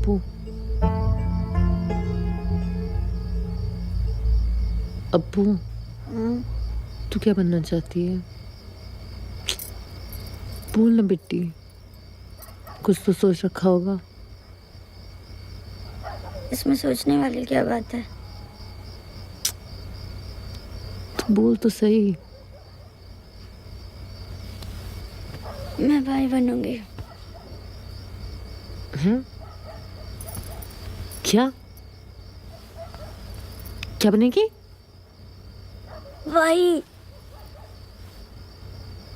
अप्पू, अप्पू, तू क्या बनना चाहती है? बोल ना बेटी, कुछ तो सोच रखा होगा। इसमें सोचने वाली क्या बात है? तो बोल तो सही। मैं भाई बनूंगी। क्या क्या बनेगी? भाई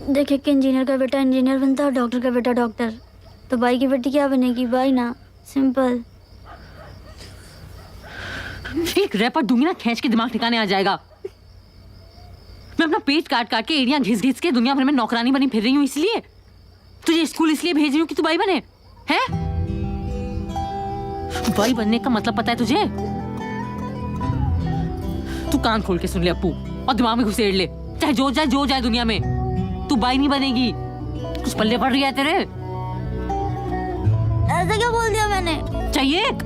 देखे कि इंजीनियर का बेटा इंजीनियर बनता है और डॉक्टर का बेटा डॉक्टर, तो भाई की बेटी क्या बनेगी? भाई ना, सिंपल। एक रैपर दूंगी ना, खींच के दिमाग ठिकाने आ जाएगा। मैं अपना पेट काट काट के एड़ियां घिस घिस के दुनिया भर में नौकरानी बनी फिर रही हूँ, इसलिए तुझे स्कूल इसलिए भेज रही हूँ कि तू भाई बने हैं? भाई बनने का मतलब पता है तुझे? तू कान खोल के सुन ले अप्पू, और दिमाग में घुसेड़ ले, चाहे जो जाए दुनिया में, तू भाई नहीं बनेगी। कुछ पल्ले पड़ रही है तेरे? ऐसा क्या बोल दिया मैंने? चाहिए एक?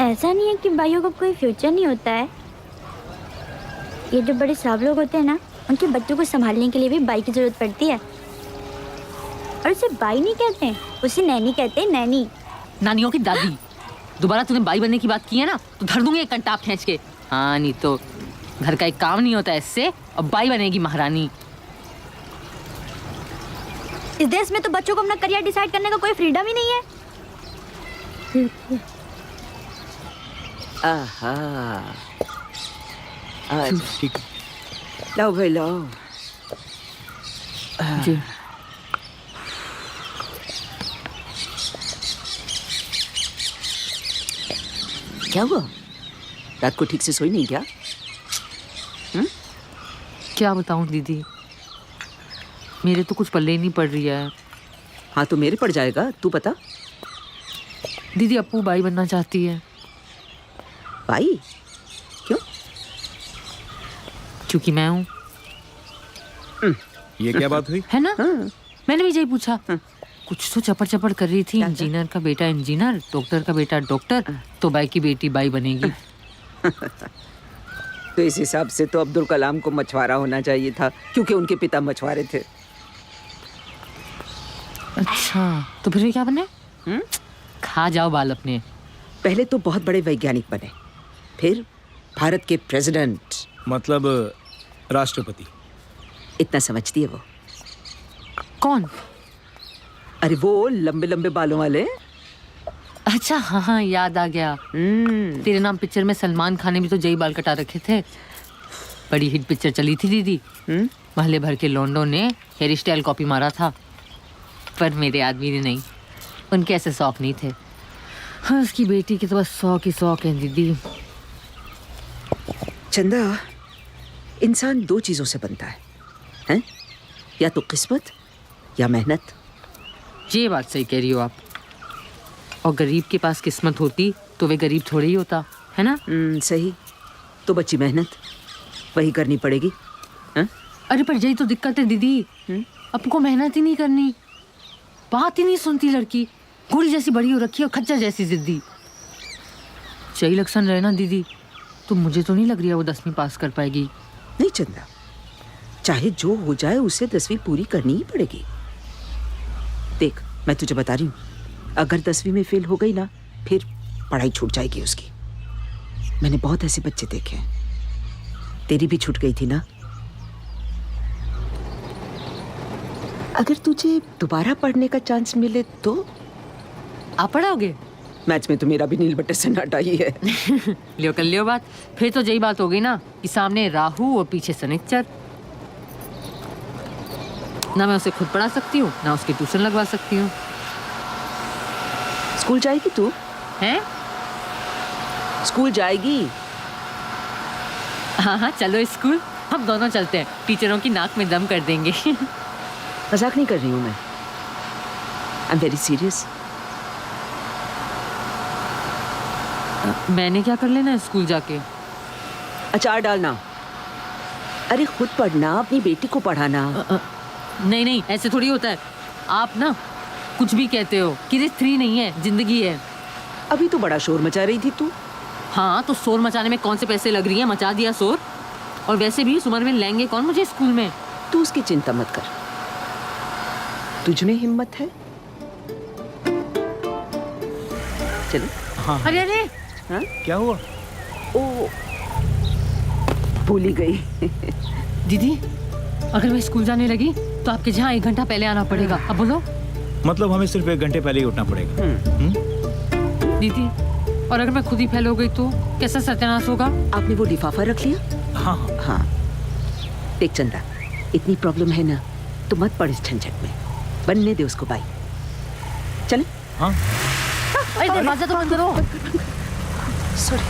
ऐसा नहीं है कि भाइयों का कोई फ्यूचर नहीं होता है। ये जो बड़े साहब लोग होते हैं ना, उनके बच्चों को संभालने के लिए भी बाई की जरूरत पड़ती है। और उसे बाई नहीं कहते, उसे नैनी कहते हैं, नैनी। नानियों की दादी। दोबारा तूने बाई बनने की बात की है ना, तो धर दूंगी एक कंटाप खींच के। हाँ, नहीं तो घर का एक काम नहीं होता इससे, और बाई बनेगी महारानी। इस देश में तो बच्चों को अपना करियर डिसाइड करने का कोई फ्रीडम ही नहीं है। आहा, ठीक, लाओ भाई लाओ। जी। क्या हुआ? रात को ठीक से सोई नहीं क्या? क्या बताऊं दीदी, मेरे तो कुछ पल्ले ही नहीं पड़ रही है। हाँ तो मेरे पड़ जाएगा, तू बता। दीदी अप्पू बाई बनना चाहती है। भाई? क्यों? क्योंकि मैं हूँ। ये क्या बात हुई? है ना? मैंने भी यही पूछा। कुछ तो चपड़ चपड़ कर रही थी। इंजीनियर का बेटा इंजीनियर, डॉक्टर का बेटा डॉक्टर, तो बाई की बेटी बाई बनेगी। तो इस हिसाब से तो अब्दुल कलाम को मछुआरा होना चाहिए था, क्योंकि उनके पिता मछुआरे थे। अच्छा, तो फिर क्या बने? खा जाओ बाल अपने। पहले तो बहुत बड़े वैज्ञानिक बने, फिर भारत के प्रेसिडेंट, मतलब राष्ट्रपति। इतना समझती है वो? कौन? अरे वो लंबे लंबे बालों वाले। अच्छा हाँ, याद आ गया। तेरे नाम पिक्चर में सलमान खान ने भी तो यही बाल कटा रखे थे। बड़ी हिट पिक्चर चली थी दीदी। महल्ले भर के लौंडों ने हेयर स्टाइल कॉपी मारा था, पर मेरे आदमी ने नहीं। उनके ऐसे शौक नहीं थे। हाँ, उसकी बेटी के तो बस शौक ही शौक है दीदी। चंदा, इंसान दो चीजों से बनता है, हैं? या तो किस्मत या मेहनत। ये बात सही कह रही हो आप। और गरीब के पास किस्मत होती तो वे गरीब थोड़ी ही होता, है ना? सही। तो बच्ची मेहनत, वही करनी पड़ेगी। हैं? अरे पर यही तो दिक्कत है दीदी, आपको मेहनत ही नहीं करनी। बात ही नहीं सुनती लड़की, घोड़ी जैसी बड़ी हो रखी है और खच्चर जैसी जिद्दी। सही लक्षण रहे ना दीदी, तो मुझे तो नहीं लग रही है वो 10वीं पास कर पाएगी। नहीं चंदा, चाहे जो हो जाए उसे 10वीं पूरी करनी ही पड़ेगी। देख, मैं तुझे बता रही हूँ, अगर 10वीं में फेल हो गई ना, फिर पढ़ाई छूट जाएगी उसकी। मैंने बहुत ऐसे बच्चे देखे हैं। तेरी भी छूट गई थी ना। अगर तुझे दोबारा पढ़ने का चांस मिले तो? आप पढ़ोगे? मैच में तो मेरा भी नील बट्टे से नाटा ही है। लियो कर लियो बात। फिर तो यही बात हो गई ना कि सामने राहु और पीछे शनिचर। ना मैं उसे खुद पढ़ा सकती हूँ, ना उसकी ट्यूशन लगवा सकती हूँ। स्कूल जाएगी तू? हैं? स्कूल जाएगी? हाँ हाँ, चलो स्कूल। हम दोनों चलते हैं, टीचरों की नाक में दम कर देंगे। मजाक नहीं कर रही हूँ मैं, आई एम वेरी सीरियस। मैंने क्या कर लेना है स्कूल जाके? अचार डालना। अरे खुद पढ़ना, अपनी बेटी को पढ़ाना। नहीं नहीं, ऐसे थोड़ी होता है। आप ना कुछ भी कहते हो। किरिस 3 नहीं है, जिंदगी है। अभी तो बड़ा शोर मचा रही थी तू। हाँ, तो शोर मचाने में कौन से पैसे लग रही हैं? मचा दिया शोर। और वैसे भी इस उम्र में लाएंगे कौन मुझे स्कूल में? तू उसकी चिंता मत कर। तुझ में हिम्मत है? चलो। हाँ अरे अरे, हाँ? क्या हुआ? ओ, भूल ही गई। दीदी, अगर मैं स्कूल जाने लगी तो आपके जहाँ 1 घंटा पहले आना पड़ेगा। अब बोलो। मतलब हमें सिर्फ 1 घंटे पहले ही उठना पड़ेगा। दीदी, और अगर मैं खुद ही फेल हो गई तो कैसा सत्यानाश होगा? आपने वो लिफाफा रख लिया? हाँ हाँ। देख चंदा, इतनी प्रॉब्लम है ना, तो मत पड़ इस झंझट में। बनने दे उसको बाई। चले? हाँ। अरे दरवाजा तो बंद करो। सॉरी।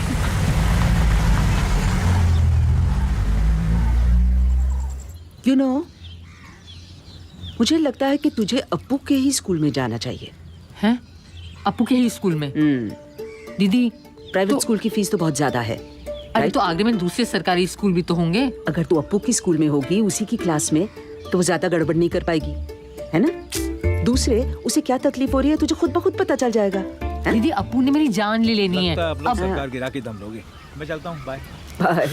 यू नो, मुझे लगता है कि तुझे अप्पू के ही स्कूल में जाना चाहिए। हैं? अप्पू के ही स्कूल में? दीदी, प्राइवेट स्कूल की फीस तो बहुत ज्यादा है। अरे तो आगे में दूसरे सरकारी स्कूल भी तो होंगे। अगर तू अप्पू की स्कूल में होगी, उसी की क्लास में, तो वो ज्यादा गड़बड़ नहीं कर पाएगी, है ना? दूसरे, उसे क्या तकलीफ हो रही है तुझे खुद ब खुद पता चल जाएगा। दीदी, अप्पू ने मेरी जान ले लेनी है। लगता है आप लोग सरकार गिरा के दम लोगे। मैं चलता हूँ, बाय। बाय।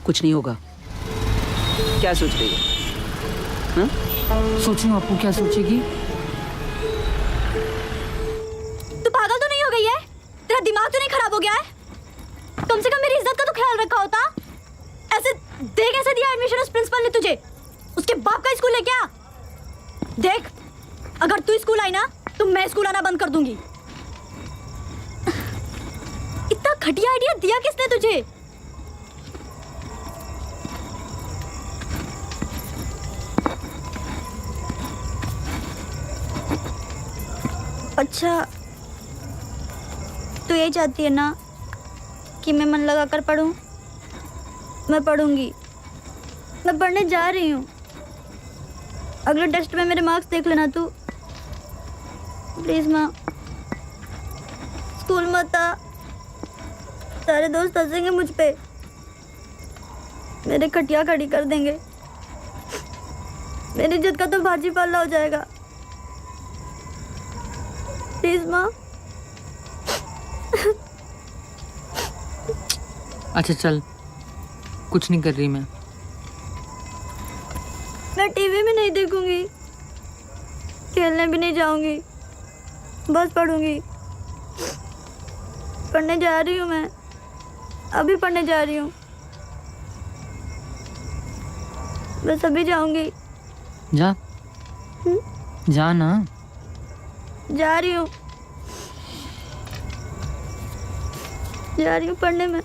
कुछ नहीं होगा। क्या सोच रही है? सोचूं अप्पू क्या सोचेगी? तू पागल तो नहीं हो गई है? तेरा दिमाग तो नहीं खराब हो गया है? कम से कम मेरी इज्जत का तो ख्याल रखा होता। ऐसे देख, ऐसे दिया एडमिशन उस प्रिंसिपल ने तुझे। उसके बाप का स्कूल है क्या? देख, अगर तू स्कूल आई ना तो मैं स्कूल आना बंद कर दूंगी। इतना घटिया आइडिया दिया किसने तुझे? अच्छा, तू ये चाहती है ना कि मैं मन लगा कर पढूं? मैं पढ़ूंगी। मैं पढ़ने जा रही हूँ। अगले टेस्ट में मेरे मार्क्स देख लेना तू। प्लीज माँ, स्कूल मत आ। सारे दोस्त हंसेंगे मुझ पे, मेरे खटिया खड़ी कर देंगे। मेरी इज्जत का तो भाजी पाला हो जाएगा। प्लीज माँ। अच्छा चल, कुछ नहीं कर रही मैं टीवी में नहीं देखूंगी, खेलने भी नहीं जाऊंगी, बस पढ़ूंगी। पढ़ने जा रही हूँ मैं, अभी पढ़ने जा रही हूँ। बस अभी जाऊंगी। जा। जा ना। जा रही हूँ, जा रही हूँ पढ़ने में।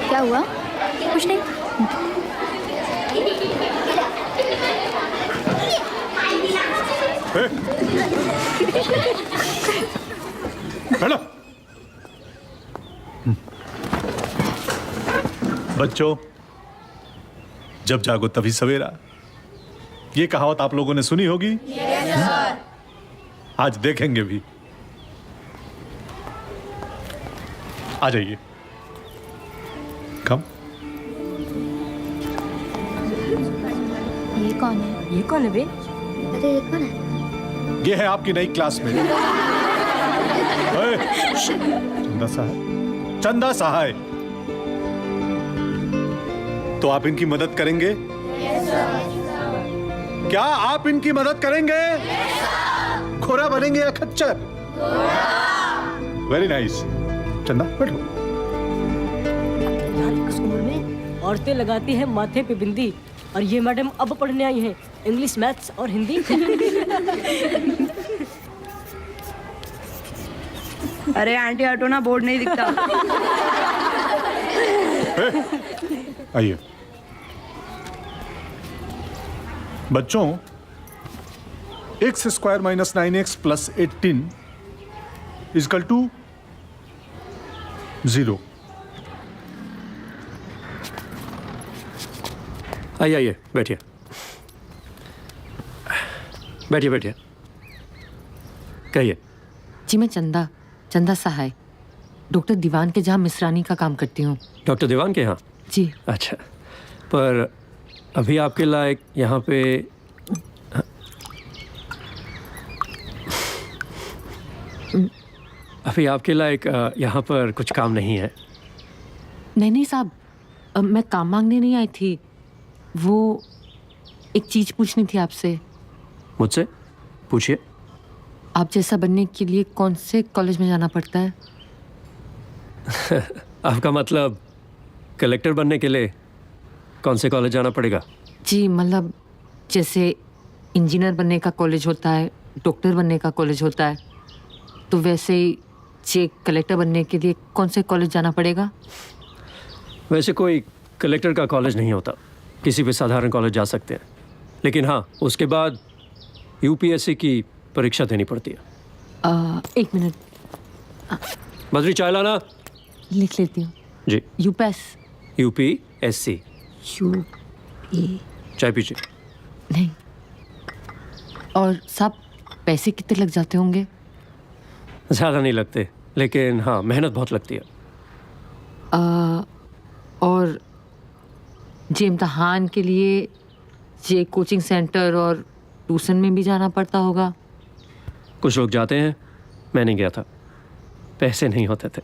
क्या हुआ? कुछ नहीं। हेलो बच्चों, जब जागो तभी सवेरा, ये कहावत आप लोगों ने सुनी होगी। आज देखेंगे भी। आ जाइए, कम। ये कौन है? ये कौन है बे? अरे ये कौन है? ये है आपकी नई क्लासमेट। चंदा सहाय। चंदा सहाय, तो आप इनकी मदद करेंगे? क्या आप इनकी मदद करेंगे? घोड़ा बनेंगे या खच्चर? Very nice. चंदा बैठो। यार इस उम्र में औरतें लगाती हैं माथे पे बिंदी, और ये मैडम अब पढ़ने आई हैं इंग्लिश, मैथ्स और हिंदी। अरे आंटी हटो ना, बोर्ड नहीं दिखता। आइए बच्चों, x² - 9x + 18 = 0। आइए आइए, बैठिए बैठिए बैठिए। कहिए। जी मैं चंदा सहाय, डॉक्टर दीवान के जहाँ मिश्रानी का काम करती हूँ। डॉक्टर दीवान के यहाँ? जी। अच्छा, पर अभी आपके लायक यहाँ पे यहाँ पर कुछ काम नहीं है। नहीं साहब, मैं काम मांगने नहीं आई थी, वो एक चीज पूछनी थी आपसे। मुझसे पूछिए। आप जैसा बनने के लिए कौन से कॉलेज में जाना पड़ता है? आपका मतलब कलेक्टर बनने के लिए कौन से कॉलेज जाना पड़ेगा? जी मतलब जैसे इंजीनियर बनने का कॉलेज होता है, डॉक्टर बनने का कॉलेज होता है, तो वैसे ही जे कलेक्टर बनने के लिए कौन से कॉलेज जाना पड़ेगा? वैसे कोई कलेक्टर का कॉलेज नहीं होता, किसी भी साधारण कॉलेज जा सकते हैं, लेकिन हाँ उसके बाद यूपीएससी की परीक्षा देनी पड़ती है। एक मिनट, बद्री चाय लाना। लिख लेती हूँ। जी। यूपीएससी। चाय पीजिए। नहीं। और साहब पैसे कितने लग जाते होंगे? ज़्यादा नहीं लगते, लेकिन हाँ मेहनत बहुत लगती है। और जे इम्तहान के लिए जे कोचिंग सेंटर और ट्यूशन में भी जाना पड़ता होगा? कुछ लोग जाते हैं, मैं नहीं गया था, पैसे नहीं होते थे।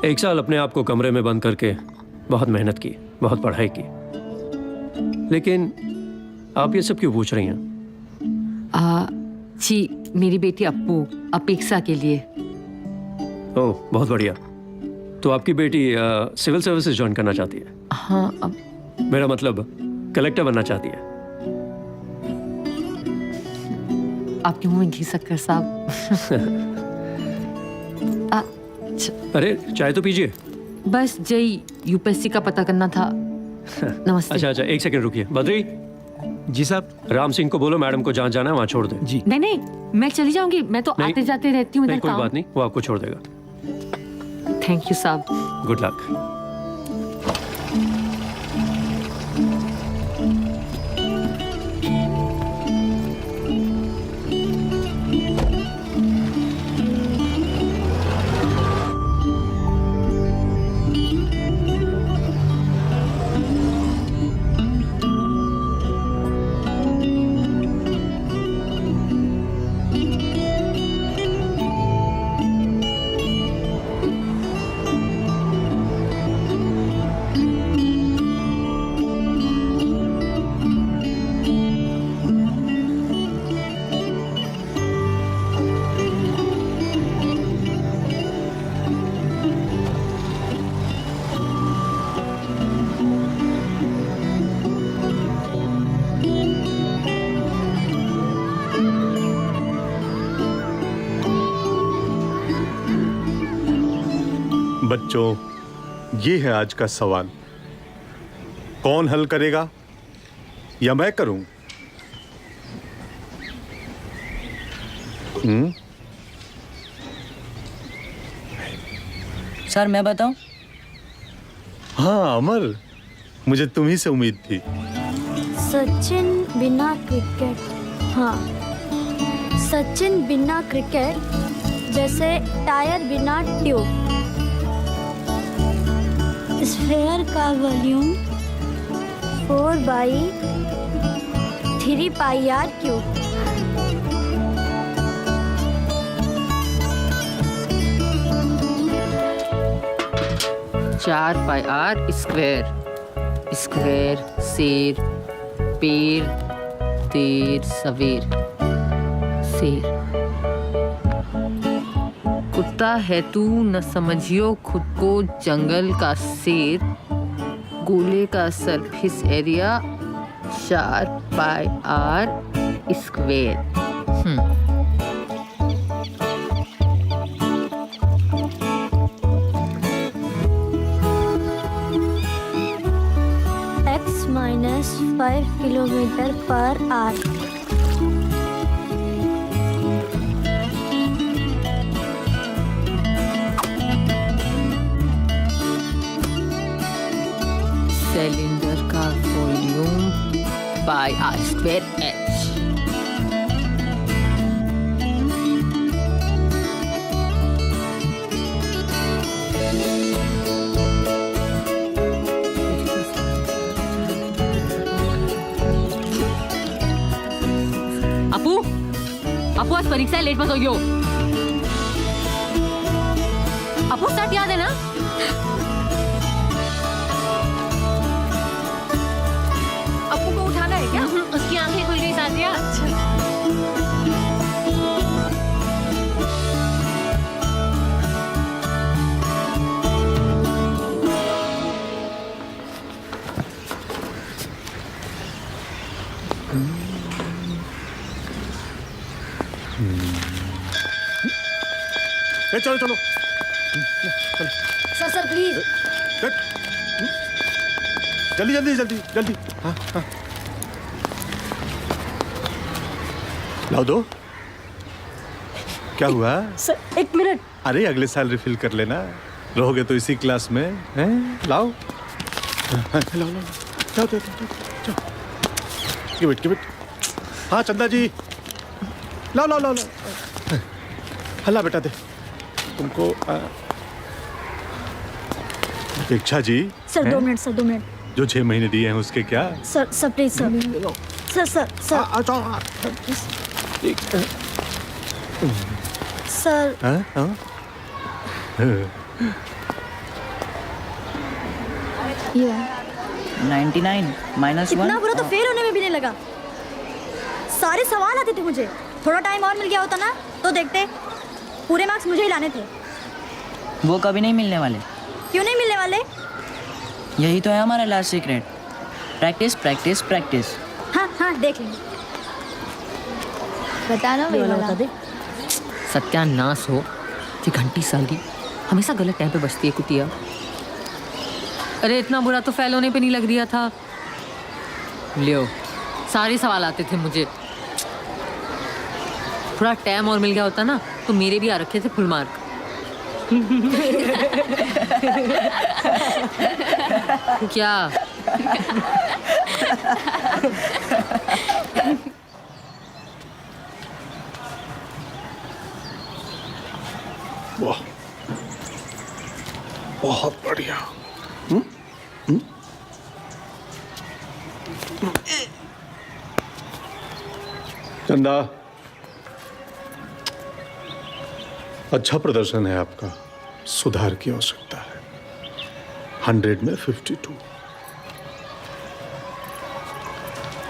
एक साल अपने आप को कमरे में बंद करके बहुत मेहनत की, बहुत पढ़ाई की। लेकिन आप ये सब क्यों पूछ रही हैं? जी मेरी बेटी अप्पू अपेक्षा के लिए। ओह बहुत बढ़िया। तो आपकी बेटी सिविल सर्विसेज ज्वाइन करना चाहती है? हाँ। अब मेरा मतलब कलेक्टर बनना चाहती है। आपके मुंह में घी शक्कर साहब। अरे चाय तो पीजिए। बस जय यूपीएससी का पता करना था। नमस्ते। अच्छा एक सेकंड रुकिए। बद्री। जी साहब। राम सिंह को बोलो मैडम को जहाँ जाना है वहाँ छोड़ दे। जी। नहीं मैं चली जाऊंगी, मैं तो आते जाते रहती हूँ। नहीं कोई बात नहीं, वो आपको छोड़ देगा। थैंक यू साहब। Good luck. बच्चों, ये है आज का सवाल। कौन हल करेगा या मैं करूं? सर मैं बताऊं? हाँ अमर, मुझे तुम्ही से उम्मीद थी। सचिन बिना क्रिकेट, हाँ सचिन बिना क्रिकेट जैसे टायर बिना ट्यूब। स्फेयर का वॉल्यूम 4/3πr³। 4πr²। स्क्वायर, शेर, पेड़, देर, सवेर, शेर, कुत्ता है तू न समझियो खुद को जंगल का शेर, गोले का surface area 4πr square. x minus 5 kilometre per hour. Cylinder का volume by r square h. Apu Apu आज परीक्षा है, लेट मत होइयो। अपू स्टार्ट याद है ना? अपू को उठाना है क्या? उसकी आंखें खुल गई सादिया। चलो चलो सर सर प्लीज। जल्दी जल्दी जल्दी जल्दी। हाँ हाँ लाओ दो। क्या हुआ? Sir 1 minute. अरे अगले साल रिफिल कर लेना, रहोगे तो इसी क्लास में हैं? लाओ लाओ लाओ जाओ जाओ जाओ। Give it. हाँ चंदा जी लाओ लाओ लाओ लाओ। हल्ला बेटा दे तुमको। Diksha ji sir 2 minute, sir 2 minute. जो 6 महीने दिए हैं उसके क्या? Sir sir please sir. Sir sir sir sir. ये 99 माइनस 1। इतना बुरा तो फेल होने में भी नहीं लगा। सारे सवाल आते थे मुझे। थोड़ा टाइम और मिल गया होता ना तो देखते, पूरे मार्क्स मुझे ही लाने थे। वो कभी नहीं मिलने वाले। क्यों नहीं मिलने वाले? यही तो है हमारा last secret. Practice practice practice. हाँ हाँ देख लेंगे। बताना ये वाला वाला। बता दे। सत्यानाश हो कि घंटी साली हमेशा गलत टाइम पे बजती है कुतिया। अरे इतना बुरा तो फेल होने पे नहीं लग रहा था। लियो सारे सवाल आते थे मुझे। थोड़ा टाइम और मिल गया होता ना तो मेरे भी आ रखे थे फुल मार्क। क्या? वाह बहुत बढ़िया। चंदा अच्छा प्रदर्शन है आपका, सुधार की आवश्यकता है। 100 में 52।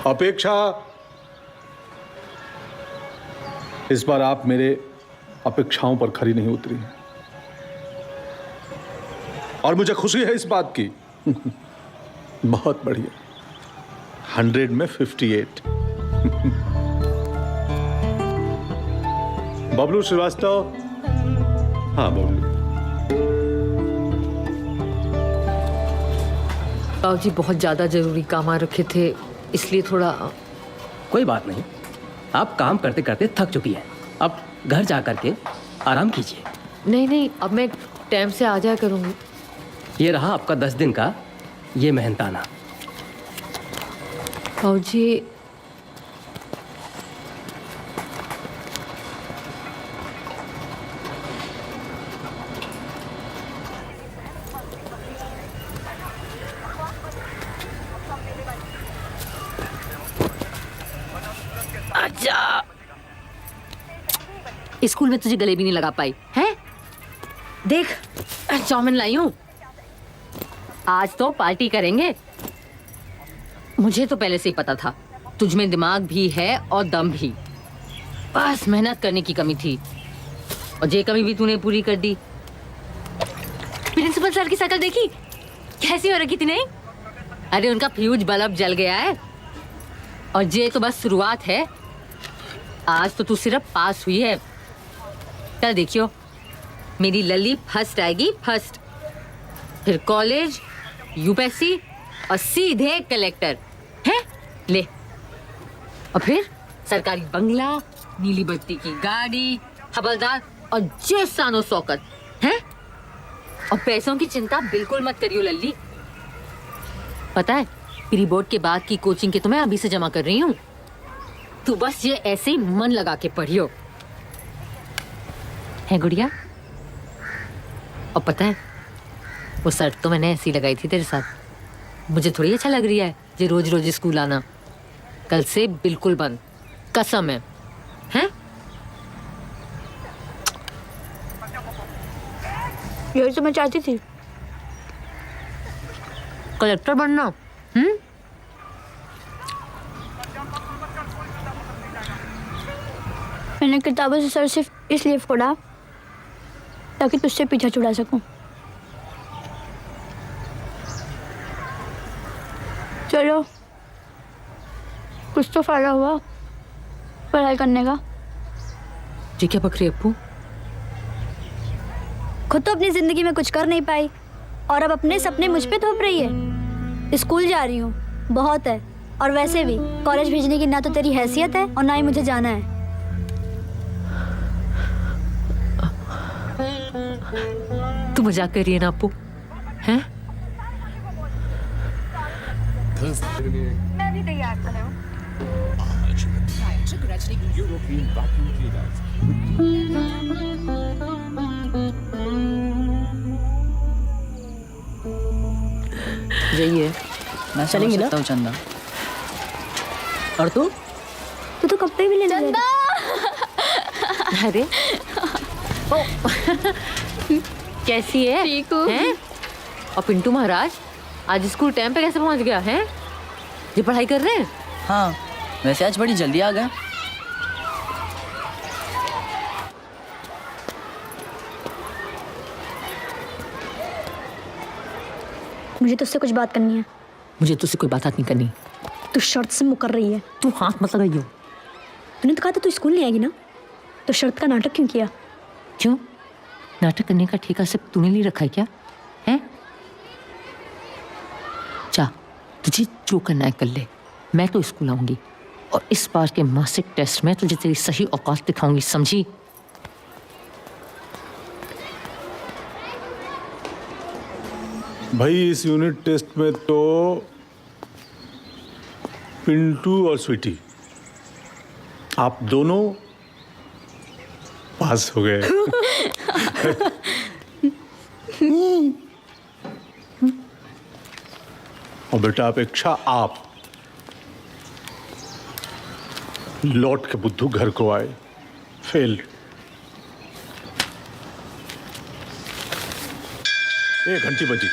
अपेक्षा इस बार आप मेरे अपेक्षाओं पर खरी नहीं उतरी हैं और मुझे खुशी है इस बात की। बहुत बढ़िया। 100 में 58। बबलू श्रीवास्तव। हाँ बबलू। बाबूजी बहुत ज्यादा जरूरी काम आ रखे थे इसलिए थोड़ा। कोई बात नहीं, आप काम करते करते थक चुकी हैं। अब घर जा करके आराम कीजिए। नहीं नहीं अब मैं टाइम से आ जाया करूंगी। ये रहा आपका 10 दिन का ये मेहनताना। बाबूजी आजा। स्कूल में तुझे गले भी नहीं लगा पाई हैं? देख चाउमीन लाई हूं, आज तो पार्टी करेंगे। मुझे तो पहले से ही पता था तुझ में दिमाग भी है और दम भी, बस मेहनत करने की कमी थी। और जे कभी भी तूने पूरी कर दी। प्रिंसिपल सर की शक्ल देखी कैसी हो रखी थी? नहीं, अरे उनका फ्यूज बल्ब जल गया है और जे तो बस शुरुआत है। आज तो तू सिर्फ पास हुई है, कल देखियो मेरी लल्ली फर्स्ट आएगी, फर्स्ट। फिर कॉलेज, यूपीएससी और सीधे कलेक्टर है ले। और फिर सरकारी बंगला, नीली बत्ती की गाड़ी, हवलदार और जे सानो शौकत है। और पैसों की चिंता बिल्कुल मत करियो लल्ली। पता है प्री बोर्ड के बाद की कोचिंग के तो मैं अभी से जमा कर रही हूँ। तू बस ये ऐसे ही मन लगा के पढ़ियो, है गुड़िया। और पता है वो शर्ट तो मैंने ऐसी लगाई थी तेरे साथ, मुझे थोड़ी अच्छा लग रही है जे रोज रोज स्कूल आना। कल से बिल्कुल बंद, कसम है, हैं? यही तो मैं चाहती थी, कलेक्टर बनना। मैंने किताबों से सर सिर्फ इसलिए फोड़ा ताकि तुझसे पीछा छुड़ा सकूं। चलो कुछ तो फायदा हुआ पढ़ाई करने का। जी क्या बकरी अप्पू? खुद तो अपनी जिंदगी में कुछ कर नहीं पाई और अब अपने सपने मुझ पे थोप रही है। स्कूल जा रही हूँ, बहुत है, और वैसे भी कॉलेज भेजने की ना तो तेरी हैसियत है और ना ही मुझे जाना है। तू मजाक कर रही है ना अप्पू, हैं? मैं भी तैयार हूँ। जाइए, मैं चलेंगे समझ ना? सकता हूँ चंदा। और तू? तू तो कपड़े भी लेने गया। अरे ओ, कैसी है? ठीक हूँ। हैं? और पिंटू महाराज आज स्कूल टाइम पे कैसे पहुंच गया है? ये पढ़ाई कर रहे हैं? हाँ, वैसे आज बड़ी जल्दी आ गया। मुझे तुझसे कुछ बात करनी है। मुझे तुझसे कोई बात नहीं करनी। तू शर्त से मुकर रही है। तू हाथ मत लगाइयो। तूने तो कहा था तू स्कूल नहीं आएगी ना, तो शर्त का नाटक क्यों किया? क्यों? नाटक करने का ठेका सिर्फ तूने ले रखा है क्या? हैं? जा, तुझे जो करना है कर ले। मैं तो स्कूल आऊंगी और इस बार के मासिक टेस्ट में तुझे तेरी सही औकात दिखाऊंगी, समझी? भाई इस यूनिट टेस्ट में तो पिंटू और स्वीटी आप दोनों पास हो गए। और बेटा अपेक्षा आप लौट के बुद्धू घर को आए, फेल। 1 घंटी बजी।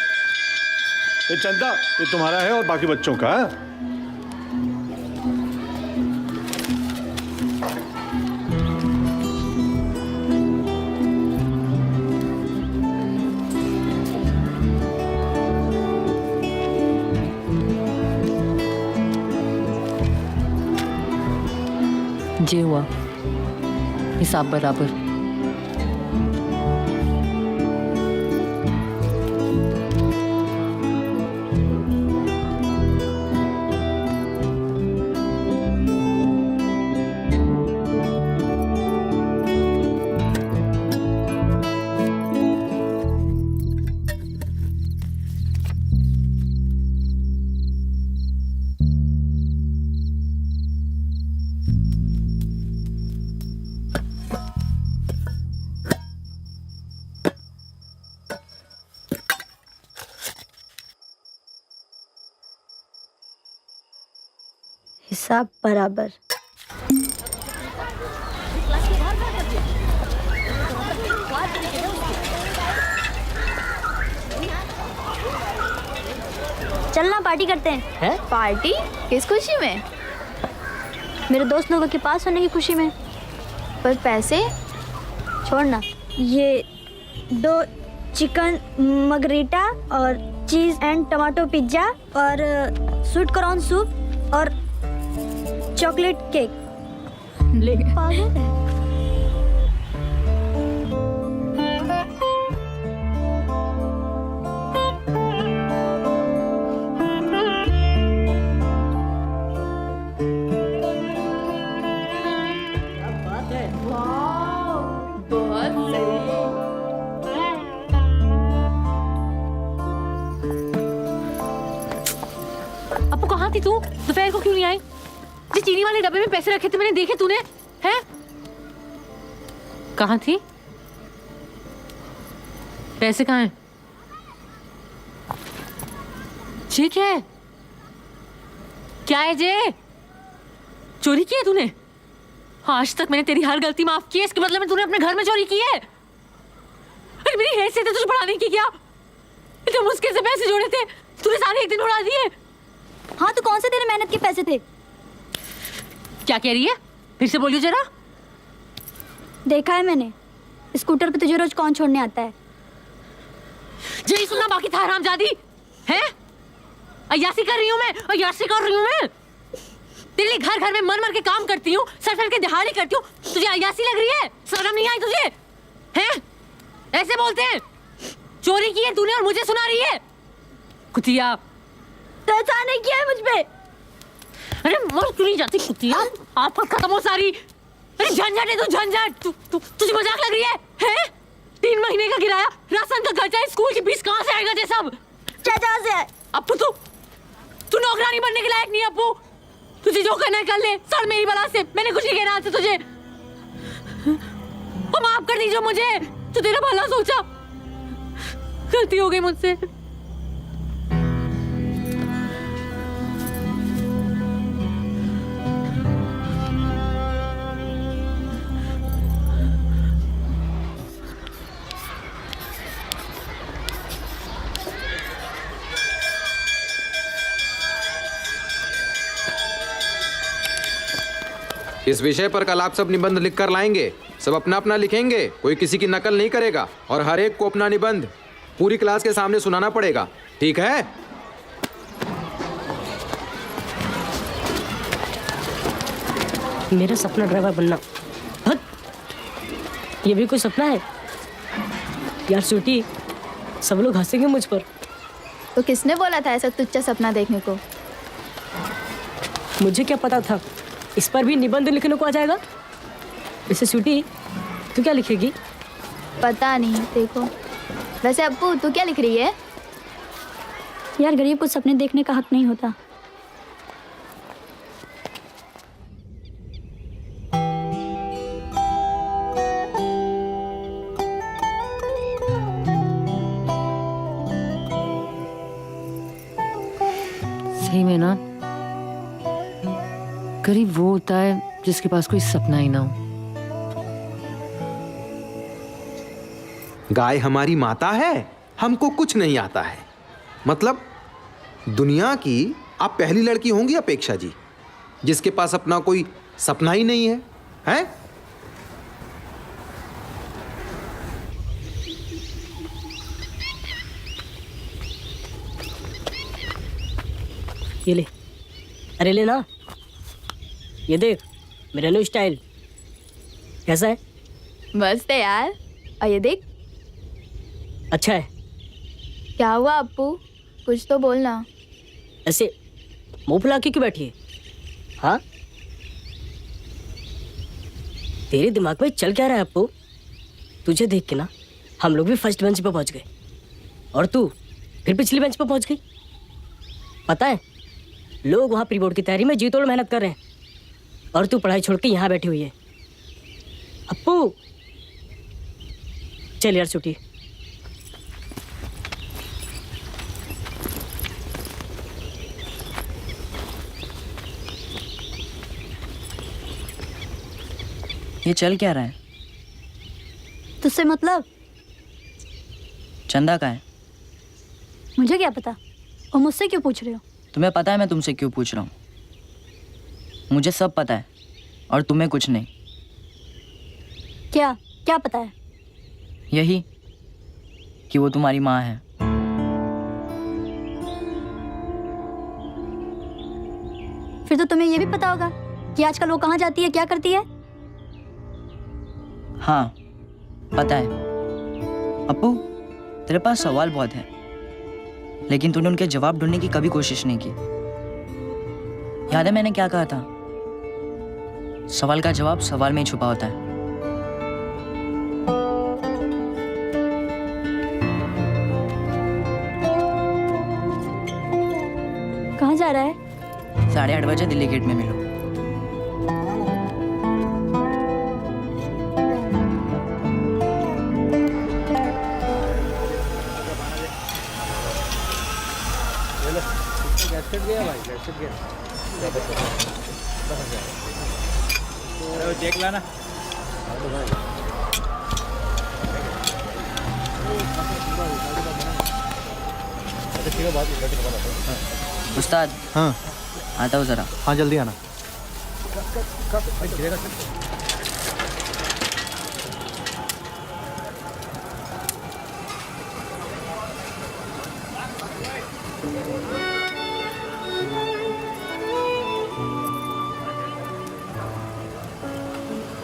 ये चंदा ये तुम्हारा है और बाकी बच्चों का है? जे हुआ हिसाब बराबर। हिसाब बराबर। चलना पार्टी करते हैं। पार्टी? किस खुशी में? मेरे दोस्त लोगों के पास होने की खुशी में। पर पैसे? छोड़ना। ये 2 चिकन मगरीटा और चीज़ एंड टमाटो पिज्ज़ा और स्वीट कॉर्न सूप और चॉकलेट केक। ले पागल है। बात है। बहुत सही। अपू कहाँ थी तू? दोपहर को क्यों नहीं आई? जी चीनी वाले डब्बे में पैसे रखे थे मैंने, देखे तूने? हैं? कहाँ थी? पैसे कहाँ हैं? ये क्या है? क्या है जे? चोरी की है तूने? आज तक मैंने तेरी हर गलती माफ की है, इसके बदले में तूने अपने घर में चोरी की है। अरे मेरी हैसियत है तुझे पढ़ाने की क्या? इतने मुश्किल से पैसे जोड़े थे, तूने सारे एक दिन उड़ा दिए। हाँ तो कौन से तेरे मेहनत के पैसे थे? क्या कह रही है? फिर से बोलियो जरा। देखा है मैंने, स्कूटर पे तुझे रोज कौन छोड़ने आता है? यही सुनना बाकी था हरामजादी। हैं? अय्यासी कर रही हूँ मैं, अय्यासी कर रही हूँ मैं। तेरे लिए घर घर में मर मर के काम करती हूँ, सर फैल के दिहाड़ी करती हूँ, तुझे अय्यासी लग रही है? शर्म नहीं आई तुझे? हैं? ऐसे बोलते हैं? चोरी की है तूने और मुझे सुना रही है? कुतिया। तो ऐसा नहीं किया है मुझ पे। अरे मर क्यों नहीं जाती कुतिया? आप खत्म हो सारी। अरे झंझट है तू, झंझट। तुझे मजाक लग रही है? हैं? 3 महीने का किराया, राशन का खर्चा, स्कूल की फीस कहाँ से आएगा ये सब? चाचा से। अप्पू तू नौकरानी बनने के लायक नहीं है अप्पू। तुझे जो करना है कर ले, सर मेरी बला से। मैंने कुछ नहीं कहना आज से तुझे। और माफ कर दीजिए मुझे, तो तेरा भला सोचा। गलती हो गई मुझसे। इस विषय पर कल आप सब निबंध लिख कर लाएंगे। सब अपना अपना लिखेंगे, कोई किसी की नकल नहीं करेगा और हर एक को अपना निबंध पूरी क्लास के सामने सुनाना पड़ेगा, ठीक है? मेरा सपना ड्राइवर बनना। हट! ये भी कोई सपना है? यार सूटी, सब लोग हंसेंगे मुझ पर। तो किसने बोला था ऐसा तुच्चा सपना देखने को? मुझे क्या पता था इस पर भी निबंध लिखने को आ जाएगा। वैसे सूटी, तू क्या लिखेगी? पता नहीं, देखो। वैसे अप्पू तू क्या लिख रही है? यार गरीब को सपने देखने का हक नहीं होता। सही में ना, गरीब वो होता है जिसके पास कोई सपना ही ना हो। गाय हमारी माता है, हमको कुछ नहीं आता है। मतलब दुनिया की आप पहली लड़की होंगी अपेक्षा जी, जिसके पास अपना कोई सपना ही नहीं है, हैं? ये ले। अरे ले ना। ये देख मेरा न्यू स्टाइल कैसा है? मस्त है यार। और ये देख। अच्छा है। क्या हुआ अप्पू, कुछ तो बोलना। ऐसे मुंह फुला के क्यों बैठी है? हाँ, तेरे दिमाग में चल क्या रहा है अप्पू? तुझे देख के ना हम लोग भी फर्स्ट बेंच पे पहुंच गए और तू फिर पिछली बेंच पे पहुंच गई। पता है लोग वहां प्री बोर्ड की तैयारी में जी तोड़ मेहनत कर रहे हैं और तू पढ़ाई छोड़ के यहाँ बैठी हुई है। अप्पू चल यार छुट्टी। ये चल क्या रहा है? तुझसे मतलब? चंदा का है। मुझे क्या पता, और मुझसे क्यों पूछ रहे हो? तुम्हें पता है मैं तुमसे क्यों पूछ रहा हूँ? मुझे सब पता है और तुम्हें कुछ नहीं। क्या क्या पता है? यही कि वो तुम्हारी माँ है। फिर तो तुम्हें ये भी पता होगा कि आजकल वो कहाँ जाती है, क्या करती है। हाँ पता है। अपू तेरे पास सवाल बहुत है, लेकिन तूने उनके जवाब ढूंढने की कभी कोशिश नहीं की। याद है मैंने क्या कहा था? सवाल का जवाब सवाल में ही छुपा होता है। कहाँ जा रहा है? 8:30 बजे दिल्ली गेट में मिलो। चेक लाना। उस्ताद हाँ आता हूँ जरा। हाँ जल्दी आना।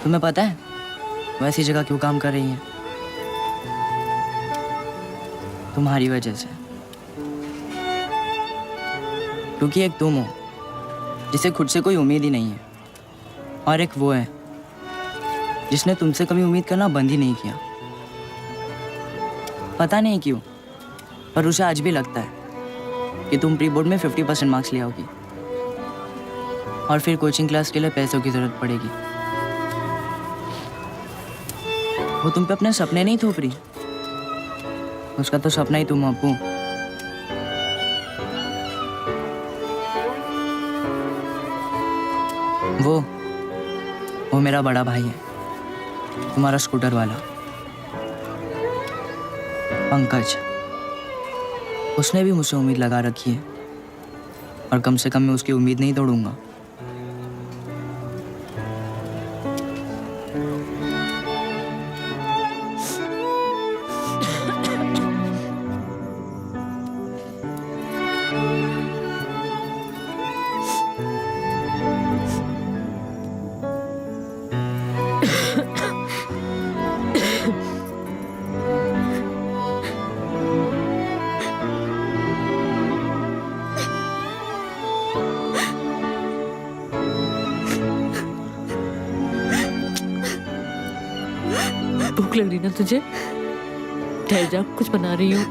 तुम्हें पता है वो ऐसी जगह क्यों काम कर रही है? तुम्हारी वजह से। क्योंकि एक तुम हो जिसे खुद से कोई उम्मीद ही नहीं है, और एक वो है जिसने तुमसे कभी उम्मीद करना बंद ही नहीं किया। पता नहीं क्यों, पर उसे आज भी लगता है कि तुम प्री बोर्ड में 50% मार्क्स ले आओगी और फिर कोचिंग क्लास के लिए पैसों की जरूरत पड़ेगी। वो तुम पे अपने सपने नहीं थोप रही, उसका तो सपना ही तुम हो अपू। वो मेरा बड़ा भाई है, तुम्हारा स्कूटर वाला पंकज। उसने भी मुझसे उम्मीद लगा रखी है, और कम से कम मैं उसकी उम्मीद नहीं तोड़ूंगा। भूख लग रही ना तुझे? ठहर जा, कुछ बना रही हूँ।